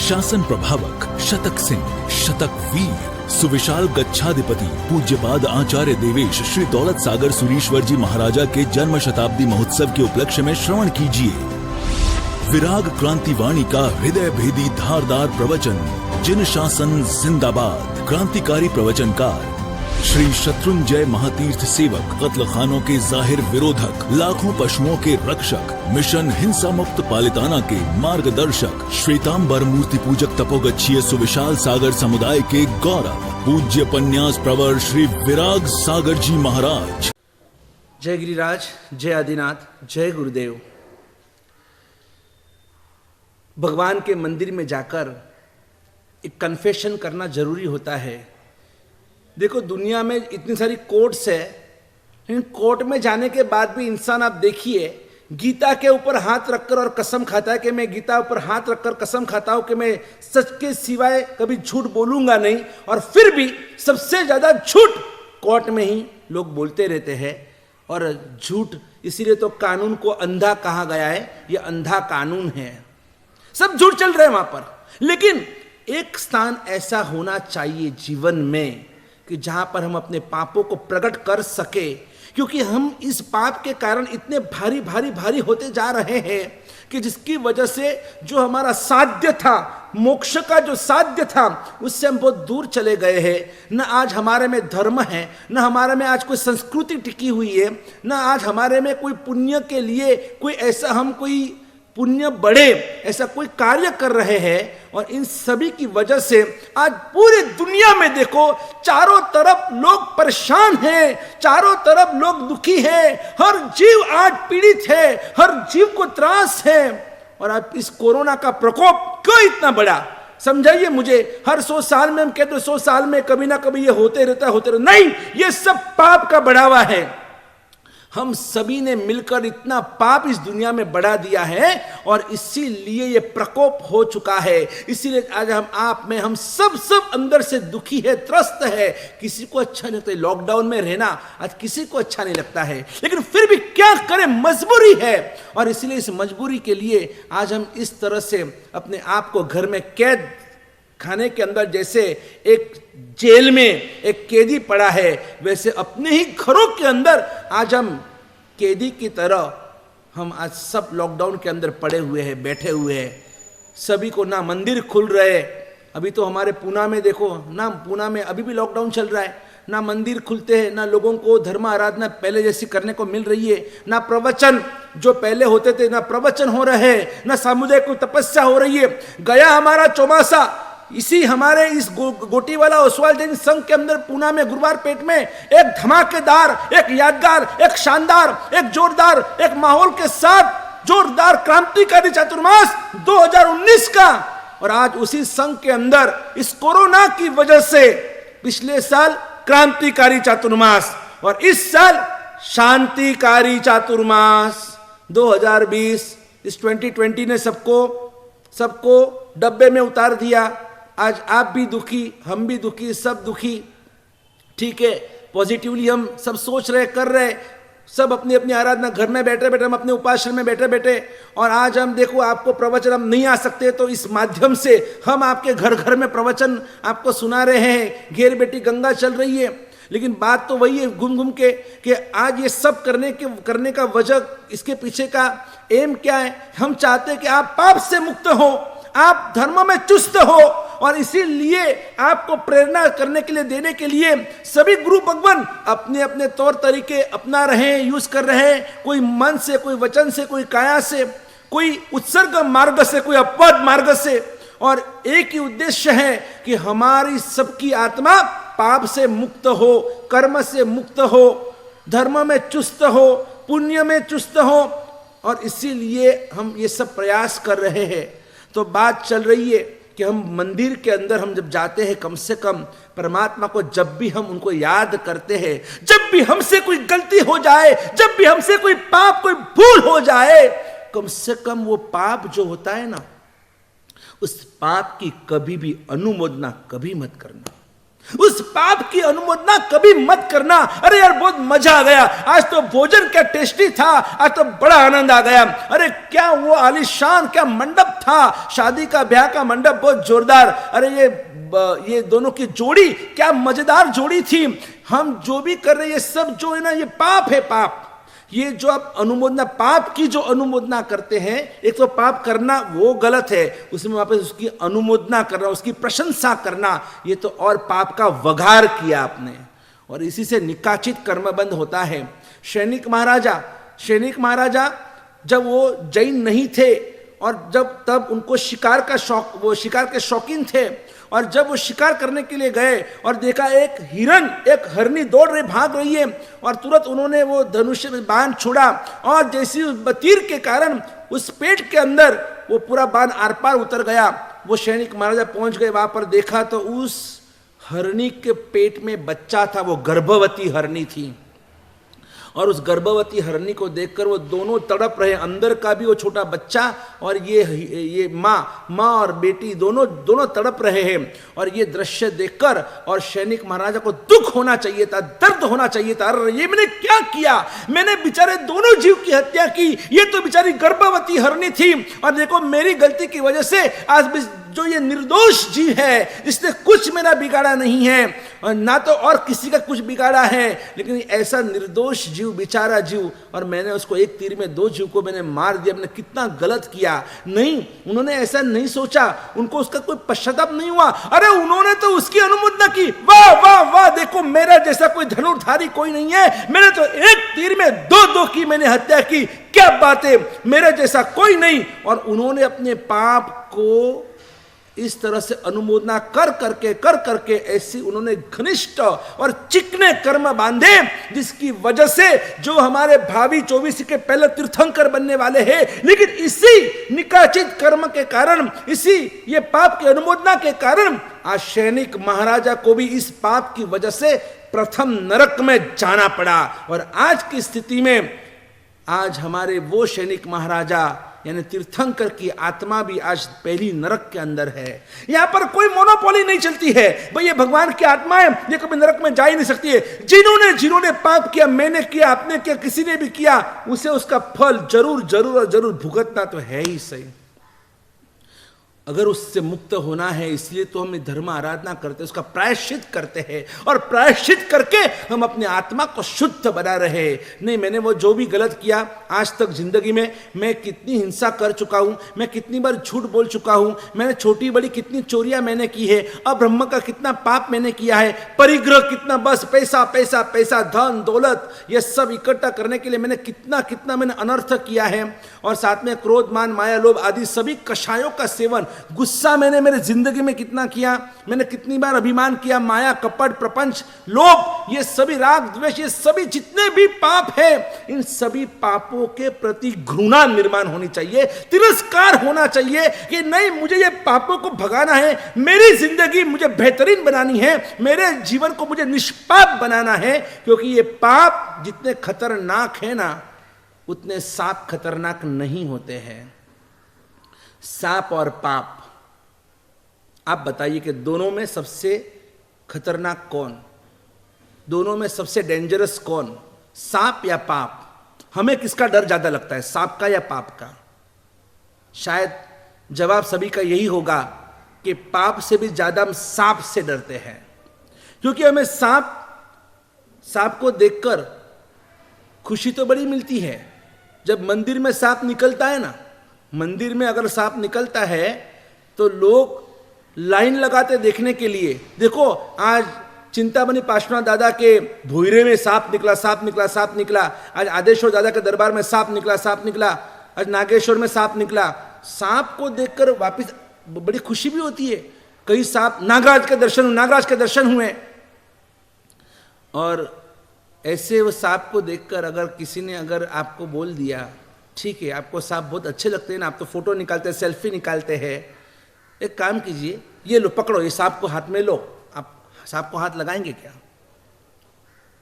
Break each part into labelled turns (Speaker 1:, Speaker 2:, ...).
Speaker 1: शासन प्रभावक शतक सिंह, शतक वीर, सुविशाल गच्छाधिपति पूज्यपाद आचार्य देवेश श्री दौलत सागर सुरीश्वर जी महाराजा के जन्म शताब्दी महोत्सव के उपलक्ष्य में श्रवण कीजिए विराग क्रांति वाणी का हृदय भेदी धारदार प्रवचन। जिन शासन जिंदाबाद। क्रांतिकारी प्रवचनकार श्री शत्रुंजय महातीर्थ सेवक, कत्ल खानों के जाहिर विरोधक, लाखों पशुओं के रक्षक, मिशन हिंसा मुक्त पालिताना के मार्गदर्शक, श्वेतांबर मूर्ति पूजक तपोगच्छीय सुविशाल सागर समुदाय के गौरव, पूज्य पन्यास प्रवर श्री विराग सागर जी महाराज।
Speaker 2: जय गिरिराज, जय आदिनाथ, जय गुरुदेव। भगवान के मंदिर में जाकर एक कन्फेशन करना जरूरी होता है। देखो, दुनिया में इतनी सारी कोर्ट्स है, लेकिन कोर्ट में जाने के बाद भी इंसान, आप देखिए, गीता के ऊपर हाथ रखकर और कसम खाता है कि मैं गीता ऊपर हाथ रखकर कसम खाता हूं कि मैं सच के सिवाय कभी झूठ बोलूंगा नहीं, और फिर भी सबसे ज्यादा झूठ कोर्ट में ही लोग बोलते रहते हैं। और झूठ, इसीलिए तो कानून को अंधा कहा गया है, यह अंधा कानून है, सब झूठ चल रहे हैं वहां पर। लेकिन एक स्थान ऐसा होना चाहिए जीवन में कि जहां पर हम अपने पापों को प्रकट कर सके, क्योंकि हम इस पाप के कारण इतने भारी भारी भारी होते जा रहे हैं कि जिसकी वजह से जो हमारा साध्य था, मोक्ष का जो साध्य था, उससे हम बहुत दूर चले गए हैं। न आज हमारे में धर्म है, न हमारे में आज कोई संस्कृति टिकी हुई है, न आज हमारे में कोई पुण्य के लिए कोई ऐसा, हम कोई पुण्य बढ़े ऐसा कोई कार्य कर रहे हैं। और इन सभी की वजह से आज पूरी दुनिया में देखो, चारों तरफ लोग परेशान हैं, चारों तरफ लोग दुखी हैं, हर जीव आज पीड़ित है, हर जीव को त्रास है। और अब इस कोरोना का प्रकोप क्यों इतना बड़ा, समझाइए मुझे। हर 100 साल में हम कहते 100 साल में कभी ना कभी ये होते रहता है, नहीं, ये सब पाप का बढ़ावा है। हम सभी ने मिलकर इतना पाप इस दुनिया में बढ़ा दिया है, और इसीलिए ये प्रकोप हो चुका है। इसीलिए आज हम सब अंदर से दुखी है, त्रस्त है। किसी को अच्छा नहीं लगता लॉकडाउन में रहना, आज किसी को अच्छा नहीं लगता है, लेकिन फिर भी क्या करें, मजबूरी है। और इसीलिए इस मजबूरी के लिए आज हम इस तरह से अपने आप को घर में कैद खाने के अंदर, जैसे एक जेल में एक कैदी पड़ा है, वैसे अपने ही घरों के अंदर आज हम कैदी की तरह हम आज सब लॉकडाउन के अंदर पड़े हुए हैं, बैठे हुए हैं। सभी को ना मंदिर खुल रहे, अभी तो हमारे पूना में देखो ना, पूना में अभी भी लॉकडाउन चल रहा है, ना मंदिर खुलते हैं, ना लोगों को धर्म आराधना पहले जैसी करने को मिल रही है, ना प्रवचन जो पहले होते थे, ना प्रवचन हो रहे हैं, ना सामुदायिक कोई तपस्या हो रही है। गया हमारा चौमासा, इसी हमारे इस गोटीवाला ओसवाल जैन संघ के अंदर पूना में गुरुवार पेट में एक धमाकेदार, एक यादगार, एक शानदार, एक जोरदार, एक माहौल के साथ जोरदार क्रांतिकारी चातुर्मास 2019 का। और आज उसी संघ के अंदर इस कोरोना की वजह से पिछले साल क्रांतिकारी चातुर्मास और इस साल शांतिकारी चातुर्मास 2020, इस 2020 ने सबको डब्बे में उतार दिया। आज आप भी दुखी, हम भी दुखी, सब दुखी, ठीक है। पॉजिटिवली हम सब सोच रहे, कर रहे, सब अपनी अपनी आराधना घर में बैठे बैठे, हम अपने उपाश्रम में बैठे बैठे। और आज हम देखो, आपको प्रवचन हम नहीं आ सकते, तो इस माध्यम से हम आपके घर घर में प्रवचन आपको सुना रहे हैं। घेर बेटी गंगा चल रही है। लेकिन बात तो वही है घूम घूम के कि आज ये सब करने का वजह, इसके पीछे का एम क्या है। हम चाहते हैं कि आप पाप से मुक्त हो, आप धर्म में चुस्त हो, और इसीलिए आपको प्रेरणा करने के लिए, देने के लिए सभी गुरु भगवान अपने अपने तौर तरीके अपना रहे हैं, यूज कर रहे हैं। कोई मन से, कोई वचन से, कोई काया से, कोई उत्सर्ग मार्ग से, कोई अपवाद मार्ग से। और एक ही उद्देश्य है कि हमारी सबकी आत्मा पाप से मुक्त हो, कर्म से मुक्त हो, धर्म में चुस्त हो, पुण्य में चुस्त हो। और इसीलिए हम ये सब प्रयास कर रहे हैं। तो बात चल रही है कि हम मंदिर के अंदर हम जब जाते हैं, कम से कम परमात्मा को जब भी हम उनको याद करते हैं, जब भी हमसे कोई गलती हो जाए, जब भी हमसे कोई पाप, कोई भूल हो जाए, कम से कम वो पाप जो होता है ना, उस पाप की कभी भी अनुमोदना कभी मत करना। उस पाप की अनुमोदना कभी मत करना। अरे यार बहुत मजा आ गया, आज तो भोजन क्या टेस्टी था, आज तो बड़ा आनंद आ गया, अरे क्या वो आलीशान क्या मंडप था, शादी का ब्याह का मंडप बहुत जोरदार, अरे ये दोनों की जोड़ी क्या मजेदार जोड़ी थी। हम जो भी कर रहे हैं ये सब जो है ना, ये पाप है। पाप ये जो आप अनुमोदना, पाप की जो अनुमोदना करते हैं, एक तो पाप करना वो गलत है, उसमें वापस उसकी अनुमोदना करना, उसकी प्रशंसा करना, ये तो और पाप का वघार किया आपने, और इसी से निकाचित कर्मबंध होता है। सैनिक महाराजा जब वो जैन नहीं थे और तब उनको शिकार का शौक, वो शिकार के शौकीन थे, और जब वो शिकार करने के लिए गए और देखा एक हिरन, एक हरनी दौड़ रही, भाग रही है, और तुरंत उन्होंने वो धनुष में बाण छोड़ा, और जैसी उस तीर के कारण उस पेट के अंदर वो पूरा बाण आर पार उतर गया। वो सैनिक महाराजा पहुंच गए, वहां पर देखा तो उस हरनी के पेट में बच्चा था, वो गर्भवती हरनी थी, और उस गर्भवती हरनी को देखकर वो दोनों तड़प रहे, अंदर का भी वो छोटा बच्चा और ये माँ और बेटी दोनों तड़प रहे हैं। और ये दृश्य देखकर और सैनिक महाराजा को दुख होना चाहिए था, दर्द होना चाहिए था, अरे ये मैंने क्या किया, मैंने बेचारे दोनों जीव की हत्या की, ये तो बेचारी गर्भवती हरनी थी, और देखो मेरी गलती की वजह से आज भी जो ये निर्दोष जीव है, जिसने कुछ मेरा बिगाड़ा नहीं है, और ना तो और किसी का कुछ बिगाड़ा है, लेकिन ऐसा निर्दोष जीव, बेचारा जीव, और मैंने उसको एक तीर में 2 जीव को मैंने मार दिया, मैंने कितना गलत किया। नहीं, उन्होंने ऐसा नहीं सोचा, उनको उसका कोई पश्चाताप नहीं हुआ, अरे उन्होंने तो उसकी अनुमोदना की, वाह वाह वाह, देखो मेरा जैसा कोई धनुर्धारी कोई नहीं है, मैंने तो एक तीर में 2 की मैंने हत्या की, क्या बात है, मेरे जैसा कोई नहीं। और उन्होंने अपने पाप को इस तरह से अनुमोदना कर करके ऐसी उन्होंने घनिष्ठ और चिकने कर्म बांधे, जिसकी वजह से जो हमारे भावी 24 के पहले तीर्थंकर बनने वाले हैं, लेकिन इसी निकाचित कर्म के कारण, इसी ये पाप की अनुमोदना के कारण आज सैनिक महाराजा को भी इस पाप की वजह से प्रथम नरक में जाना पड़ा। और आज की स्थिति में आज हमारे वो सैनिक महाराजा यानी तीर्थंकर की आत्मा भी आज पहली नरक के अंदर है। यहां पर कोई मोनोपोली नहीं चलती है, भाई ये भगवान की आत्मा है, ये कभी नरक में जा ही नहीं सकती है। जिन्होंने पाप किया, मैंने किया, आपने किया, किसी ने भी किया, उसे उसका फल जरूर भुगतना तो है ही सही। अगर उससे मुक्त होना है, इसलिए तो हम धर्म आराधना करते हैं, उसका प्रायश्चित करते हैं, और प्रायश्चित करके हम अपने आत्मा को शुद्ध बना रहे। नहीं, मैंने वो जो भी गलत किया आज तक जिंदगी में, मैं कितनी हिंसा कर चुका हूं, मैं कितनी बार झूठ बोल चुका हूं, मैंने छोटी बड़ी कितनी चोरियां मैंने की है, अब्रह्म का कितना पाप मैंने किया है, परिग्रह कितना, बस पैसा पैसा पैसा, धन दौलत, ये सब इकट्ठा करने के लिए मैंने कितना मैंने अनर्थ किया है, और साथ में क्रोध मान माया लोभ आदि सभी कषायों का सेवन, गुस्सा मैंने मेरे जिंदगी में कितना किया, मैंने कितनी बार अभिमान किया, माया कपट प्रपंच लोभ, ये सभी राग द्वेष, ये सभी जितने भी पाप है, इन सभी पापों के प्रति घृणा निर्माण होनी चाहिए, तिरस्कार होना चाहिए कि नहीं, मुझे ये पापों को भगाना है, मेरी जिंदगी मुझे बेहतरीन बनानी है, मेरे जीवन को मुझे निष्पाप बनाना है, क्योंकि ये पाप जितने खतरनाक है ना, उतने सांप खतरनाक नहीं होते हैं। सांप और पाप, आप बताइए कि दोनों में सबसे खतरनाक कौन, दोनों में सबसे डेंजरस कौन, सांप या पाप? हमें किसका डर ज्यादा लगता है, सांप का या पाप का? शायद जवाब सभी का यही होगा कि पाप से भी ज्यादा हम सांप से डरते हैं, क्योंकि हमें सांप को देखकर खुशी तो बड़ी मिलती है। जब मंदिर में सांप निकलता है ना, मंदिर में अगर सांप निकलता है तो लोग लाइन लगाते देखने के लिए। देखो आज चिंतामणि पार्श्वनाथ दादा के भुईरे में सांप निकला, आज आदेश्वर दादा के दरबार में सांप निकला, आज नागेश्वर में सांप निकला। सांप को देखकर वापस बड़ी खुशी भी होती है। कई सांप, नागराज के दर्शन हुए, और ऐसे वो सांप को देखकर अगर किसी ने अगर आपको बोल दिया, ठीक है आपको सांप बहुत अच्छे लगते हैं ना, आप तो फोटो निकालते हैं, सेल्फी निकालते हैं, एक काम कीजिए, ये लो पकड़ो, ये सांप को हाथ में लो। आप सांप को हाथ लगाएंगे क्या?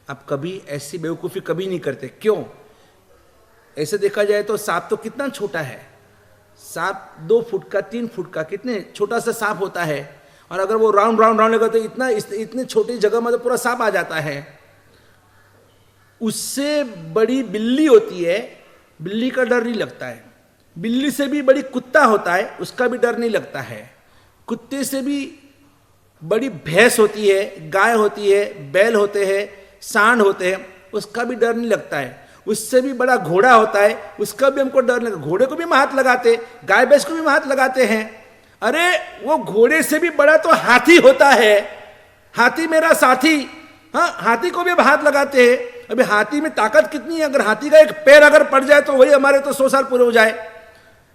Speaker 2: आप कभी ऐसी बेवकूफ़ी कभी नहीं करते। क्यों? ऐसे देखा जाए तो सांप तो कितना छोटा है, सांप 2 फुट का 3 फुट का कितने छोटा सा सांप होता है, और अगर वो राउंड राउंड राउंड लगा तो इतनी छोटी जगह में तो पूरा सांप आ जाता है। उससे बड़ी बिल्ली होती है, बिल्ली का डर नहीं लगता है। बिल्ली से भी बड़ी कुत्ता होता है, उसका भी डर नहीं लगता है। कुत्ते से भी बड़ी भैंस होती है, गाय होती है, बैल होते हैं, सांड होते हैं, उसका भी डर नहीं लगता है। उससे भी बड़ा घोड़ा होता है, उसका भी हमको डर लगता है। घोड़े को भी हम हाथ लगाते, गाय भैंस को भी हम हाथ लगाते हैं। अरे वो घोड़े से भी बड़ा तो हाथी होता है, हाथी मेरा साथी। हाँ, हाथी को भी हम हाथ लगाते हैं। अभी हाथी में ताकत कितनी है, अगर हाथी का एक पैर अगर पड़ जाए तो वही हमारे तो 100 साल पूरे हो जाए।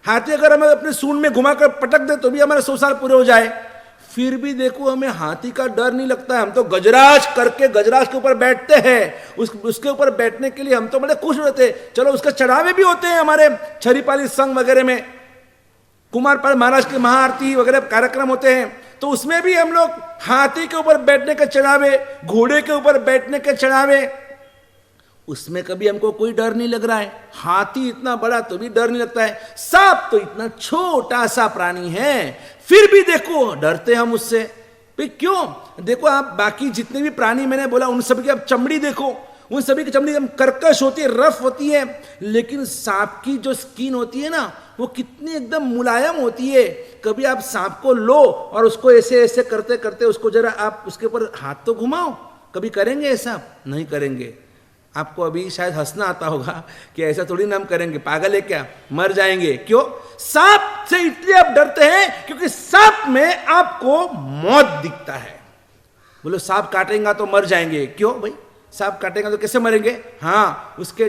Speaker 2: हाथी अगर हमें अपने सूंड में घुमाकर पटक दे तो भी हमारे 100 साल पूरे हो जाए। फिर भी देखो हमें हाथी का डर नहीं लगता है। हम तो गजराज करके गजराज के ऊपर बैठते हैं। उसके ऊपर बैठने के लिए हम तो बड़े खुश होते हैं। चलो उसका चढ़ावे भी होते हैं हमारे छरीपाली संघ वगैरह में, कुमारपाल महाराज की महाआरती वगैरह कार्यक्रम होते हैं, तो उसमें भी हम लोग हाथी के ऊपर बैठने के चढ़ावे, घोड़े के ऊपर बैठने के चढ़ावे, उसमें कभी हमको कोई डर नहीं लग रहा है। हाथी इतना बड़ा तो भी डर नहीं लगता है। सांप तो इतना छोटा सा प्राणी है, फिर भी देखो डरते हम उससे। भाई क्यों? देखो आप बाकी जितने भी प्राणी मैंने बोला उन सब की आप चमड़ी देखो, उन सभी की चमड़ी एकदम कर्कश होती है, रफ होती है, लेकिन सांप की जो स्किन होती है ना वो कितनी एकदम मुलायम होती है। कभी आप सांप को लो और उसको ऐसे ऐसे करते करते उसको जरा आप उसके ऊपर हाथ तो घुमाओ, कभी करेंगे ऐसा? नहीं करेंगे। आपको अभी शायद हंसना आता होगा कि ऐसा थोड़ी ना हम करेंगे, पागल है क्या, मर जाएंगे। क्यों? सांप से इसलिए आप डरते हैं क्योंकि सांप में आपको मौत दिखता है। बोलो सांप काटेगा तो मर जाएंगे, क्यों भाई? सांप काटेगा तो कैसे मरेंगे? हाँ, उसके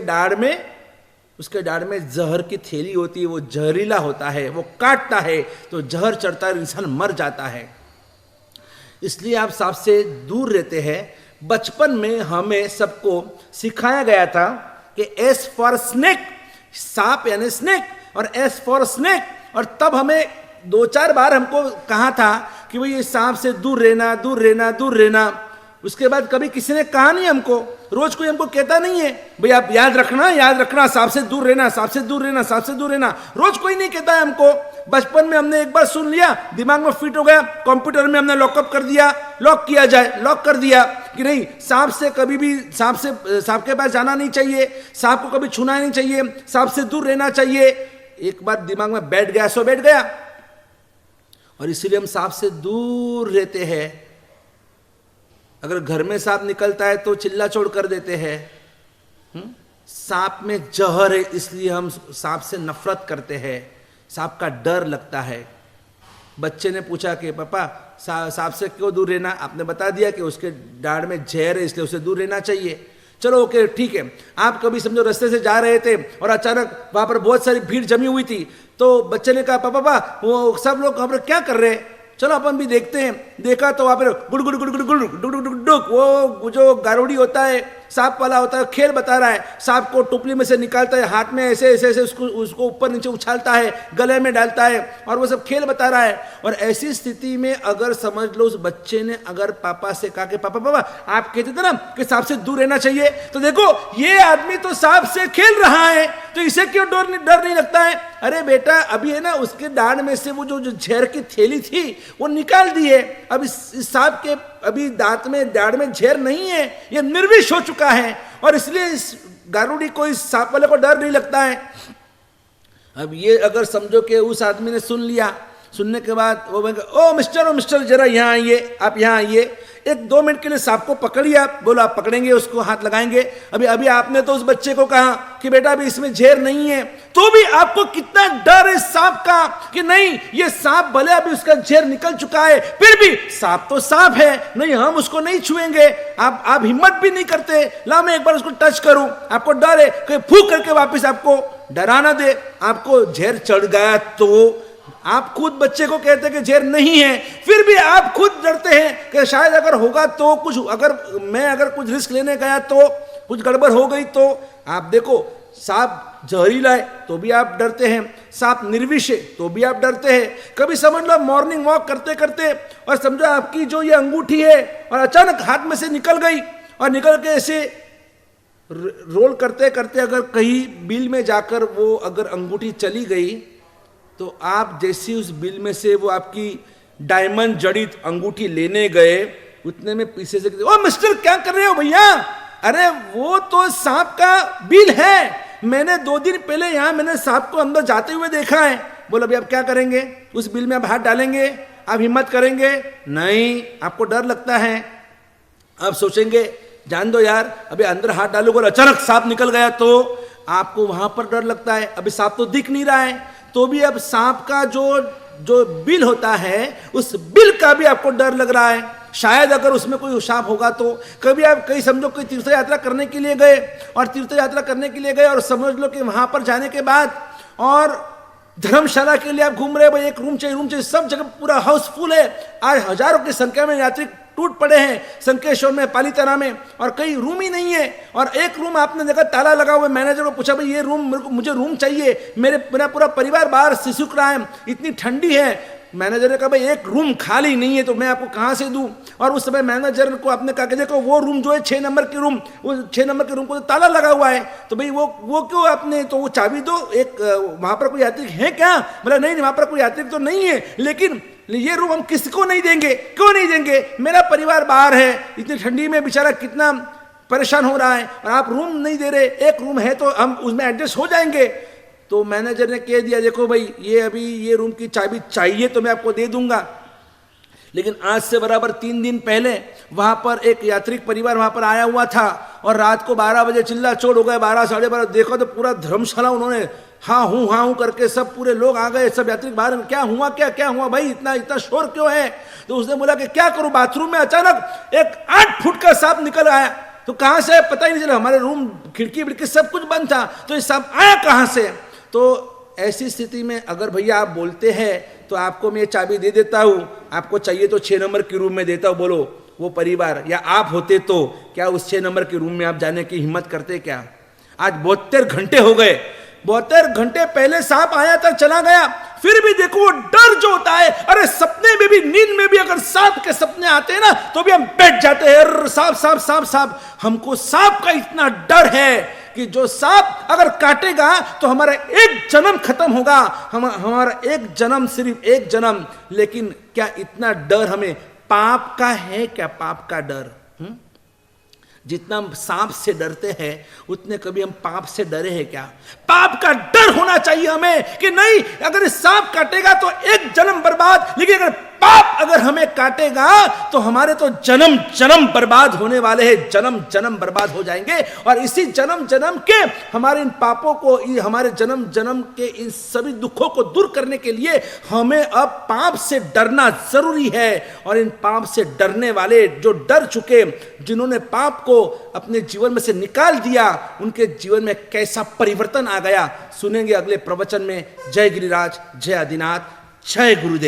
Speaker 2: दाढ़ में जहर की थैली होती है, वो जहरीला होता है, वो काटता है तो जहर चढ़ता है, इंसान मर जाता है। इसलिए आप सांप से दूर रहते हैं। बचपन में हमें सबको सिखाया गया था कि एस फॉर स्नेक, सांप यानी स्नेक, और एस फॉर स्नेक, और तब हमें 2-4 बार हमको कहा था कि भाई ये सांप से दूर रहना, दूर रहना, दूर रहना। उसके बाद कभी किसी ने कहा नहीं हमको, रोज कोई हमको कहता नहीं है भाई आप याद रखना सांप से दूर रहना, सांप से दूर रहना, सांप से दूर रहना, रोज कोई नहीं कहता है हमको। बचपन में हमने एक बार सुन लिया, दिमाग में फिट हो गया, कंप्यूटर में हमने लॉकअप कर दिया, लॉक कर दिया कि नहीं, सांप से कभी भी सांप के पास जाना नहीं चाहिए, सांप को कभी छूना नहीं चाहिए, सांप से दूर रहना चाहिए। एक बार दिमाग में बैठ गया सो बैठ गया, और इसीलिए हम सांप से दूर रहते हैं। अगर घर में सांप निकलता है तो चिल्ला चोड़ कर देते हैं। सांप में जहर है इसलिए हम सांप से नफरत करते हैं, सांप का डर लगता है। बच्चे ने पूछा कि पापा सांप से क्यों दूर रहना? आपने बता दिया कि उसके दाढ़ में जहर है इसलिए उसे दूर रहना चाहिए। चलो ओके ठीक है। आप कभी समझो रास्ते से जा रहे थे और अचानक वहां पर बहुत सारी भीड़ जमी हुई थी, तो बच्चे ने कहा पापा वो सब लोग वहां पर क्या कर रहे हैं, चलो अपन भी देखते हैं। देखा तो वहां पर गुड़ गुड़ गुड़ गुड़ गुड़ डुक डुक डुक, वो जो गारोड़ी होता है, सांप वाला होता है, खेल बता रहा है। सांप को टोपली में से निकालता है, हाथ में ऐसे ऐसे ऐसे उसको ऊपर नीचे उछालता है, गले में डालता है, और वो सब खेल बता रहा है। और ऐसी स्थिति में अगर समझ लो उस बच्चे ने अगर पापा से कहा कि पापा आप कहते थे ना कि सांप से दूर रहना चाहिए, तो देखो ये आदमी तो सांप से खेल रहा है, तो इसे क्यों डर नहीं लगता है? अरे बेटा अभी है ना उसके दाढ़ में से वो जो जहर की थैली थी वो निकाल दी है। अब इस सांप के अभी दांत में दाढ़ में जहर नहीं है, ये निर्विष हो चुका है, और इसलिए इस गारुड़ी को, इस सांप वाले को डर नहीं लगता है। अब ये अगर समझो कि उस आदमी ने सुन लिया, सुनने के बाद वो ओ मिस्टर जरा यहाँ आइए, आप यहाँ आइए, 1-2 मिनट के लिए सांप को पकड़िए। आप बोलो आप पकड़ेंगे, उसको हाथ लगाएंगे। अभी आपने तो उस बच्चे को कहा कि बेटा अभी इसमें जहर नहीं है, तो भी आपको कितना डर है सांप का कि नहीं ये सांप भले अभी उसका जहर निकल चुका है, फिर भी सांप तो सांप है, नहीं हम उसको नहीं छुएंगे। आप हिम्मत भी नहीं करते, ला मैं एक बार उसको टच करूं। आपको डर है कि फूंक करके वापस आपको डराना दे, आपको जहर चढ़ गया तो आप खुद बच्चे को कहते हैं कि जहर नहीं है, फिर भी आप खुद डरते हैं कि शायद अगर होगा तो कुछ, अगर कुछ रिस्क लेने गया तो कुछ गड़बड़ हो गई तो। आप देखो सांप जहरीला है तो भी आप डरते हैं, सांप निर्विष है तो भी आप डरते हैं। कभी समझ लो मॉर्निंग वॉक करते करते और समझो आपकी जो ये अंगूठी है और अचानक हाथ में से निकल गई, और निकल के ऐसे रोल करते करते अगर कहीं बिल में जाकर वो अगर अंगूठी चली गई, तो आप जैसी उस बिल में से वो आपकी डायमंड जड़ित अंगूठी लेने गए, उतने में पीछे से ओ मिस्टर क्या कर रहे हो भैया, अरे वो तो सांप का बिल है, मैंने 2 दिन पहले यहां मैंने सांप को अंदर जाते हुए देखा है। बोला अभी आप क्या करेंगे, उस बिल में आप हाथ डालेंगे, आप हिम्मत करेंगे? नहीं, आपको डर लगता है, आप सोचेंगे जान दो यार, अभी अंदर हाथ डालोगे और अचानक सांप निकल गया तो आपको वहां पर डर लगता है। अभी सांप तो दिख नहीं रहा है, तो भी अब सांप का जो बिल होता है उस बिल का भी आपको डर लग रहा है। शायद अगर उसमें कोई सांप होगा तो कभी आप कहीं समझो कोई तीर्थ यात्रा करने के लिए गए और तीर्थ यात्रा करने के लिए गए और समझ लो कि वहां पर जाने के बाद और धर्मशाला के लिए आप घूम रहे हो, भाई एक रूम चाहिए, सब जगह पूरा हाउसफुल है। आज हजारों की संख्या में यात्री टूट पड़े हैं संकेश्वर में, पालीताना में, और कहीं रूम ही नहीं है। और एक रूम आपने देखा ताला लगा हुआ, मैनेजर को पूछा भाई ये रूम मुझे रूम चाहिए, मेरा पूरा परिवार बाहर सिसुक रहा है, इतनी ठंडी है। मैनेजर ने कहा भाई एक रूम खाली नहीं है तो मैं आपको कहाँ से दूं। और उस समय मैनेजर को आपने कहा कि देखो वो रूम जो है 6 नंबर की रूम, वो 6 नंबर के रूम को तो ताला लगा हुआ है, तो भाई वो क्यों आपने, तो वो चाबी दो, एक वहां पर कोई यात्री है क्या? बोला नहीं वहां पर कोई यात्री तो नहीं है, लेकिन ये रूम हम किसको नहीं देंगे। क्यों नहीं देंगे? मेरा परिवार बाहर है, इतनी ठंडी में बेचारा कितना परेशान हो रहा है और आप रूम नहीं दे रहे, एक रूम है तो हम उसमें एडजस्ट हो जाएंगे। तो मैनेजर ने कह दिया देखो भाई ये अभी ये रूम की चाबी चाहिए तो मैं आपको दे दूंगा, लेकिन आज से बराबर 3 दिन पहले वहां पर एक यात्री परिवार वहां पर आया हुआ था और रात को 12 बजे चिल्ला चोट हो गए, 12 साढ़े 12 देखो तो पूरा धर्मशाला उन्होंने हाँ हूँ करके सब पूरे लोग आ गए, सब यात्री बाहर, क्या हुआ भाई, इतना शोर क्यों है? तो उसने बोला कि क्या करूं, बाथरूम में अचानक एक 8 फुट का सांप निकल आया। तो कहां से पता ही नहीं चला, हमारे रूम खिड़की विड़की सब कुछ बंद था, तो ये सांप आया कहां से? तो ऐसी स्थिति में अगर भैया आप बोलते हैं तो आपको मैं ये चाबी दे देता हूं, आपको चाहिए तो 6 नंबर के रूम में देता हूं, बोलो वो परिवार या आप होते तो क्या उस 6 नंबर के रूम में आप जाने की हिम्मत करते क्या? आज 72 घंटे हो गए, 72 घंटे पहले सांप आया था चला गया, फिर भी देखो वो डर जो होता है, अरे सपने में भी नींद में भी अगर सांप के सपने आते हैं ना तो भी हम बैठ जाते हैं, सांप। हमको सांप का इतना डर है कि जो सांप अगर काटेगा तो हमारा एक जन्म खत्म होगा, हमारा एक जन्म, सिर्फ एक जन्म। लेकिन क्या इतना डर हमें पाप का है क्या? पाप का डर जितना हम सांप से डरते हैं उतने कभी हम पाप से डरे हैं क्या? पाप का डर होना चाहिए हमें कि नहीं अगर सांप काटेगा तो एक जन्म बर्बाद, लेकिन अगर पाप अगर हमें काटेगा तो हमारे तो जन्म बर्बाद होने वाले हैं, जन्म बर्बाद हो जाएंगे। और इसी जन्म के हमारे इन पापों को, हमारे जन्म के इन सभी दुखों को दूर करने के लिए हमें अब पाप से डरना जरूरी है। और इन पाप से डरने वाले जो डर चुके, जिन्होंने पाप को अपने जीवन में से निकाल दिया, उनके जीवन में कैसा परिवर्तन आ गया सुनेंगे अगले प्रवचन में। जय गिरिराज, जय आदिनाथ, जय गुरुदेव।